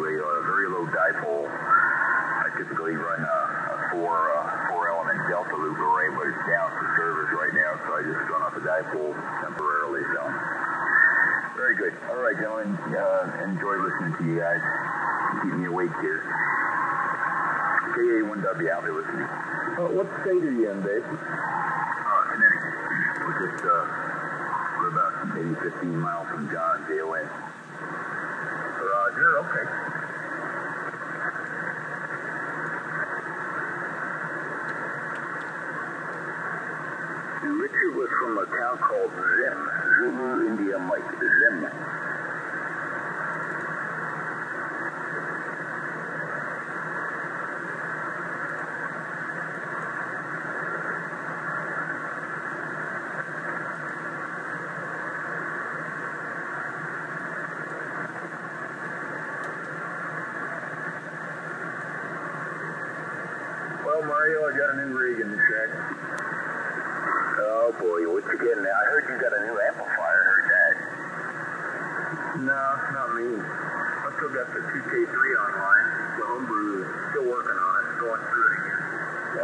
a very low dipole. I typically run a four-element delta loop array, but it's down for service right now, so I just run off a dipole temporarily. So very good. All right, gentlemen, enjoy listening to you guys. Keep me awake here. KA1W out there listening. What state are you in, Dave? Connecticut. We're just we're about maybe 15 miles from John, JON. Roger, okay. And Richard was from a town called Zim. Zulu India Mike. Zim. Well, Mario, I got a new rig in the shack. Oh boy, what you getting now? I heard you got a new amplifier. I heard that. No, not me. I still got the 2K3 online. The homebrew is still working on it, going through it again.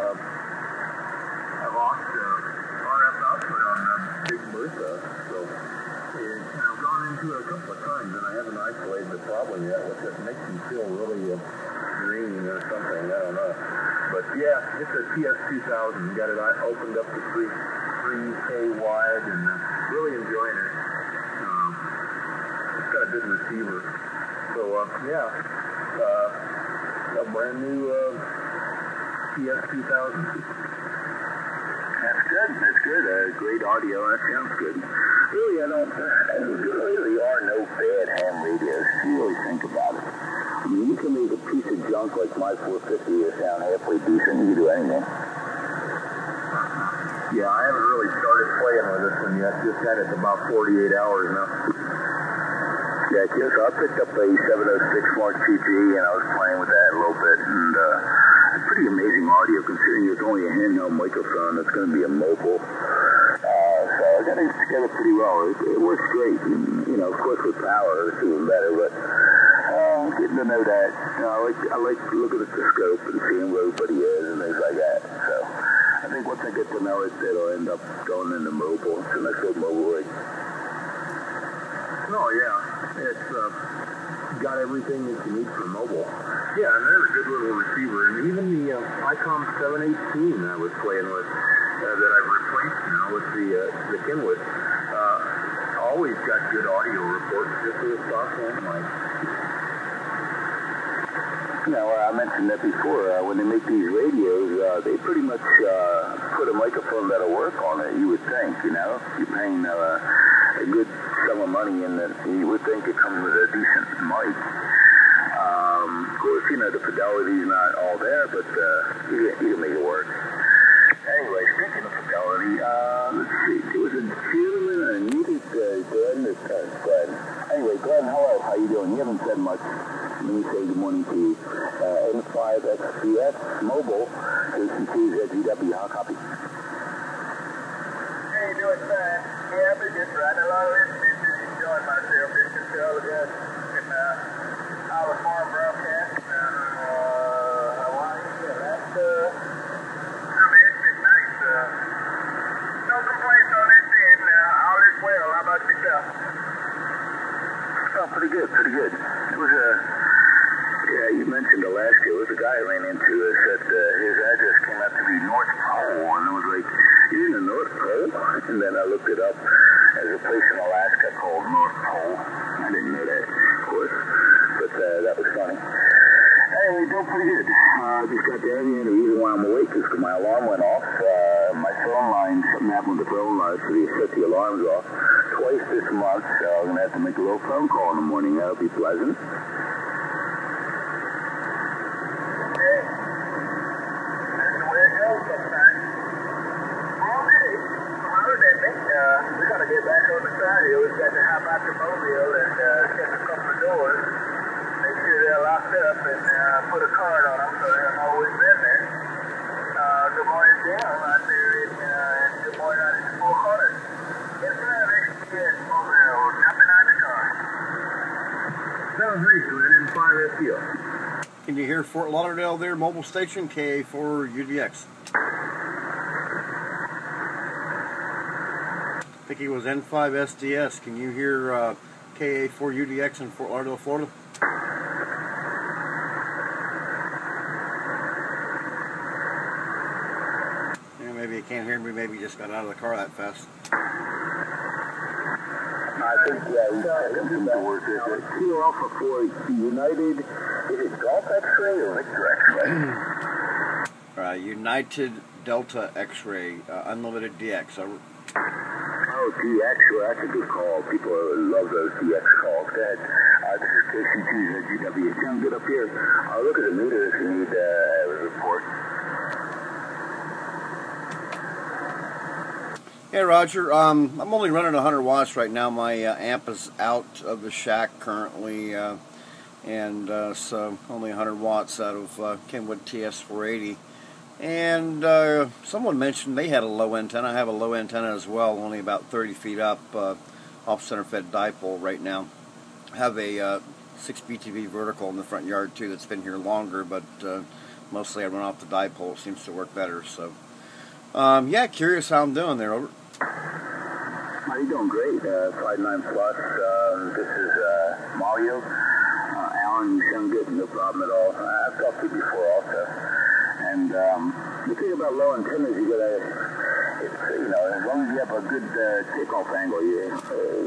I lost RF output on the Big Bertha, so I've gone into it a couple of times, and I haven't isolated the problem yet, which it makes me feel really green or something. I don't know. But yeah, it's a TS2000. Got it opened up to 3K wide, and really enjoying it. It's got a good receiver. So a brand new TS2000. That's good. That's good. Great audio. That sounds good. Really, there really are no bad ham radios. If you really think about it. I mean, you can make a piece of junk like my 450 sound halfway decent. You can do anything. Yeah, I haven't really started playing with this one yet. Just had it about 48 hours now. Yeah, so I picked up a 706 Mark 2G, and I was playing with that a little bit, and it's pretty amazing audio considering it's only a handheld microphone. It's going to be a mobile. So I got it together pretty well. It works great. And, of course with power it's even better, but getting to know that. I like looking at the scope and seeing where everybody is and things like that. So I think once I get to know it, it'll end up going into mobile. It's a nice little mobile rig. Oh yeah, it's got everything that you need for mobile. Yeah, and they're a good little receiver, and even the ICOM 718 I was playing with, that I've replaced now with the Kenwood, always got good audio reports just with a software mic. I mentioned that before. When they make these radios, they pretty much put a microphone that'll work on it. You would think, you're paying a good sum of money, and you would think it comes with a decent mic. Of course, the fidelity's not all there, but you can make it work. Anyway, speaking of fidelity, let's see. There was a gentleman I needed Glenn this time. Glenn. Anyway, Glenn, hello. How you doing? You haven't said much. Let me say good morning to you. N5XCS Mobile, JC2ZGW. How copy? How you doing, man? Yeah, I've been just riding along listening to you, enjoying myself, listening to all the guys in our farm broadcast. Hawaii, that's, it's been nice. No complaints on this end. All is well. How about yourself? Oh, pretty good, pretty good. It was you mentioned Alaska. It was a guy I ran into that his address came out to be North Pole, and I was like, you're in the North Pole? And then I looked it up. There's a place in Alaska called North Pole. I didn't know that, of course, but that was funny. Anyway, doing pretty good. I just got there, and the reason why I'm awake is because my alarm went off. My phone line, something happened with the phone line, so they set the alarms off twice this month, so I'm going to have to make a little phone call in the morning. That'll be pleasant. We got to get back on the side here. We've got to hop out the mobile and check a couple of doors, make sure they're locked up, and put a card on them so they've always been there. Good morning, Jim. Out there, and good morning out at the Four Corners. Yes, sir. Yes, over there, jumping out of the car. Sounds great, Glenn. N5STS. Can you hear Fort Lauderdale there, mobile station, KA4UDX? I think it was N5SDS. Can you hear KA4UDX in Fort Lauderdale, Florida? Yeah, maybe you can't hear me. Maybe you just got out of the car that fast. I think, yeah, he's something to work with. Kilo Alpha 4 United, is it Golf X-ray or Victor X-ray? United Delta X-ray, Unlimited DX. Oh, DX, well, that's a good call. People love those DX calls. Go ahead. This is KC2ZGW. Sound good up here. I'll look at the meter if you need a report. Hey Roger, I'm only running 100 watts right now. My amp is out of the shack currently, and so only 100 watts out of Kenwood TS480. And someone mentioned they had a low antenna. I have a low antenna as well, only about 30 feet up, off center fed dipole right now. I have a 6 BTV vertical in the front yard too that's been here longer, but mostly I run off the dipole. It seems to work better. So yeah, curious how I'm doing there. Over. How you doing? Great. 59 plus. This is Mario. Alan, you sound good. No problem at all. I've talked to you before also. And the thing about low antennas, you gotta, you know, as long as you have a good takeoff angle, you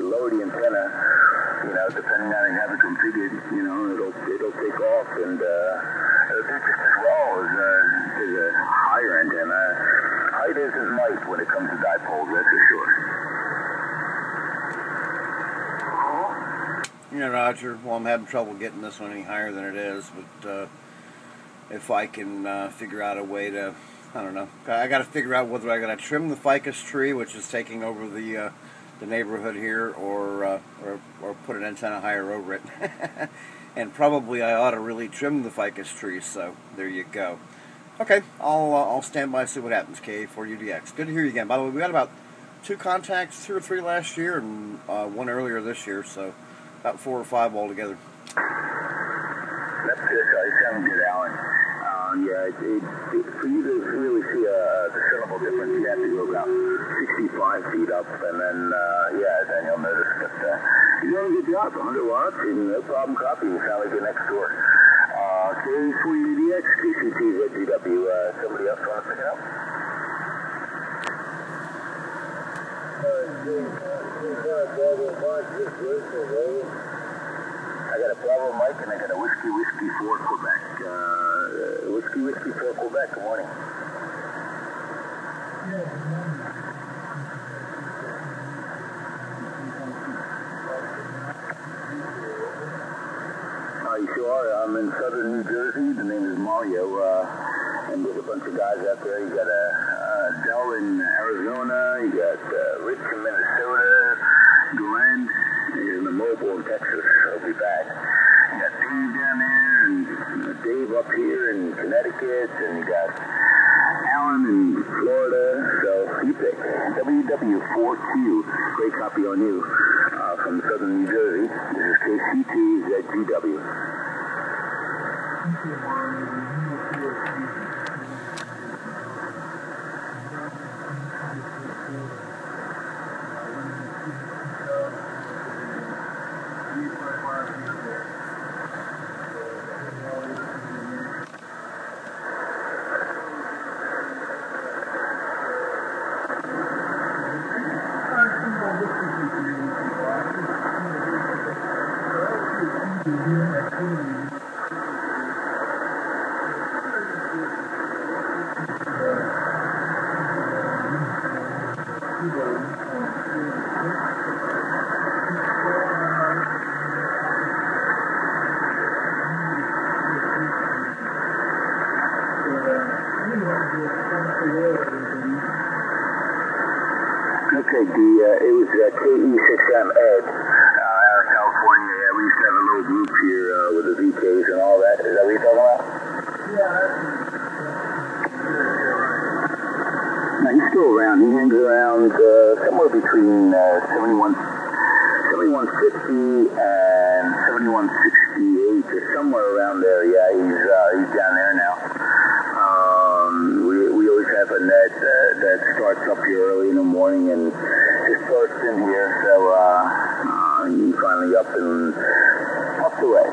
lower the antenna, you know, depending on how you have it configured, you know, it'll take off, and it'll do just as well as a higher antenna. Height isn't might when it comes to dipoles, that's for sure. Yeah, Roger. Well, I'm having trouble getting this one any higher than it is, but if I can figure out a way to, I don't know. I got to figure out whether I got to trim the ficus tree, which is taking over the neighborhood here, or put an antenna higher over it. And probably I ought to really trim the ficus tree. So there you go. Okay, I'll stand by and see what happens. KA4UDX. Good to hear you again. By the way, we got about 2 contacts, 2 or 3 last year, and 1 earlier this year. So about 4 or 5 altogether. That's good. You sound good, Alan. Yeah, for you to really see a discernible difference, you have to go about 65 feet up, and then, yeah, then you'll notice that you're doing a good job. 100 watts, and no problem copying. You sound like you're next door. KA4UDX, KC2ZGW. Somebody else want to pick it up? I got a Bravo Mike, and I got a Whiskey 4 Quebec. Whiskey 4 Quebec, good morning. You sure are. I'm in southern New Jersey. The name is Mario, and there's a bunch of guys out there. You got Dell in Arizona. You got Rich in Minnesota. Glenn is in the Mobile in Texas. He'll be back. You got Dave down there, and Dave up here in Connecticut, and you got Alan in Florida. So you pick. WW4Q. Great copy on you. From southern New Jersey. This is KC2ZGW. Okay, it was KE6M Ed, out of California. Yeah, we used to have a little group here with the VKs and all that. Is that what you're talking about? Yeah. No, he's still around. He hangs around somewhere between 7150 and 7168 or down there. Yeah, he's down there now. We always have a net that starts up here early in the morning and just starts in here. So he's finally up and away.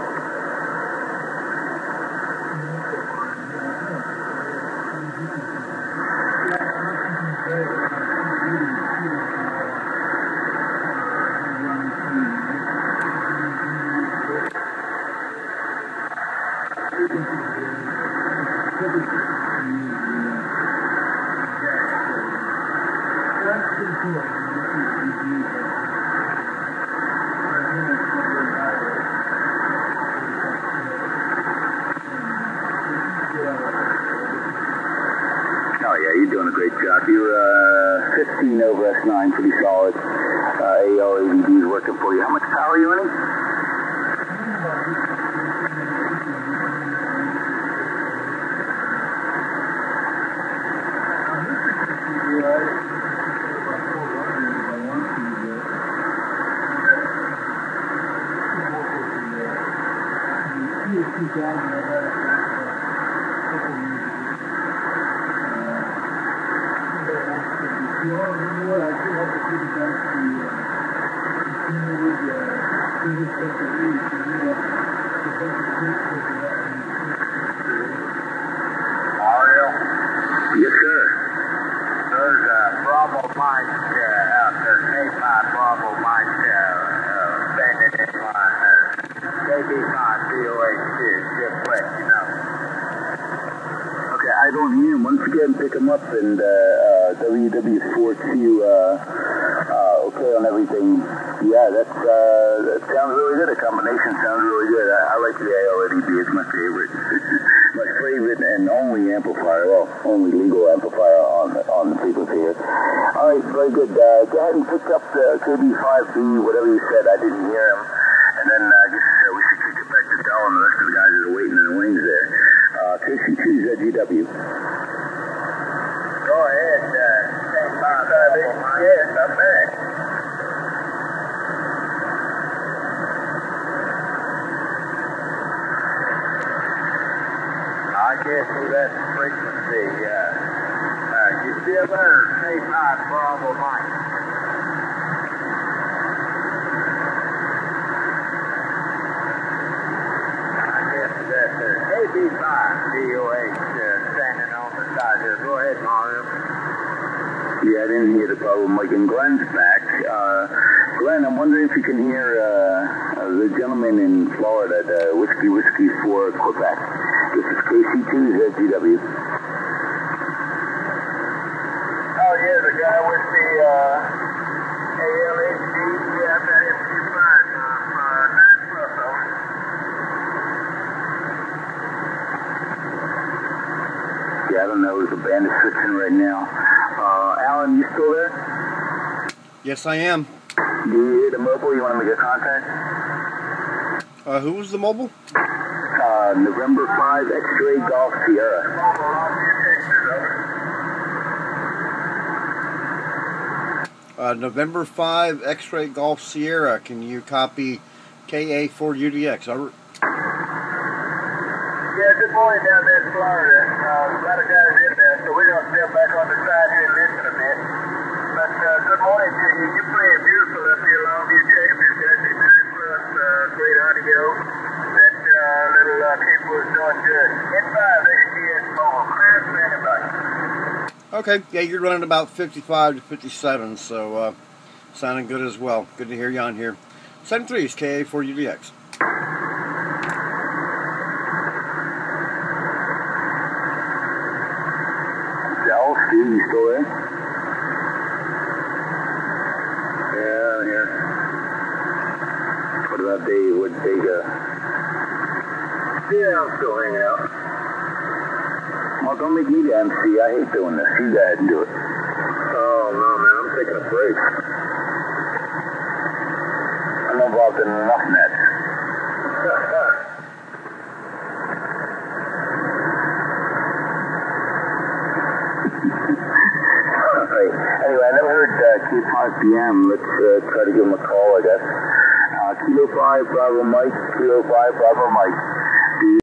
Oh yeah, you're doing a great job. You're 15 over S9, pretty solid. AL ADB is working for you. How much power are you running? Yes, sir. There's Bravo Mike out there, K5 Bravo Mike standing in line there. KB5 DOH2, just let you know. Okay, I don't hear him. Once again, pick him up and WW4Q, okay on everything. Yeah, that sounds really good. The combination sounds really good. I like the ALADB. It's my favorite. My favorite and only amplifier, well, only legal amplifier on the frequency here. All right, very good. Go ahead and pick up the KB5B, whatever you said. I didn't hear him. And then I guess we should kick it back to Dell and the rest of the guys that are waiting in the wings there. KC2ZGW. Go ahead, yes, I'm back. I guess that's frequency. You still there, K5 Bravo Mike? I guess that's KB5 DOH standing on the side here. Go ahead, Mario. Yeah, I didn't hear the problem. Mike and Glenn's back. Glenn, I'm wondering if you can hear the gentleman in Florida, the Whiskey 4 Quebec. This is KC2ZGW. Oh, yeah, the guy with the ALHD. Yeah, I've got him 9 plus over. Yeah, I don't know. There's a band is switching right now. Alan, you still there? Yes, I am. Do you hear the mobile? You want to make a contact? Who was the mobile? November 5 X-Ray Golf Sierra. November 5 X-Ray Golf Sierra. Can you copy KA4UDX? Over. Yeah, good morning down there in Florida. A lot of guys in there, so we're going to step back on the side here and listen a bit. But good morning to you. You're playing beautiful up here, Longview, Texas. That's a 9 plus great audio. That little kid was doing good. N5 XGS mobile. Clear standing by. Okay, yeah, you're running about 55 to 57, so sounding good as well. Good to hear you on here. 73 is KA4UDX. Dell, Steve, you still there? Yeah, I'm here. What about Dave? What'd Dave go? Yeah, I'm still hanging out. Well, don't make me the MC. I hate doing this. You go ahead and do it. Oh, no, man. I'm taking a break. I'm involved in enough nets. Right. Anyway, I never heard K5PM. Let's try to give him a call, I guess. Kilo 5, Bravo Mike. Kilo 5, Bravo Mike.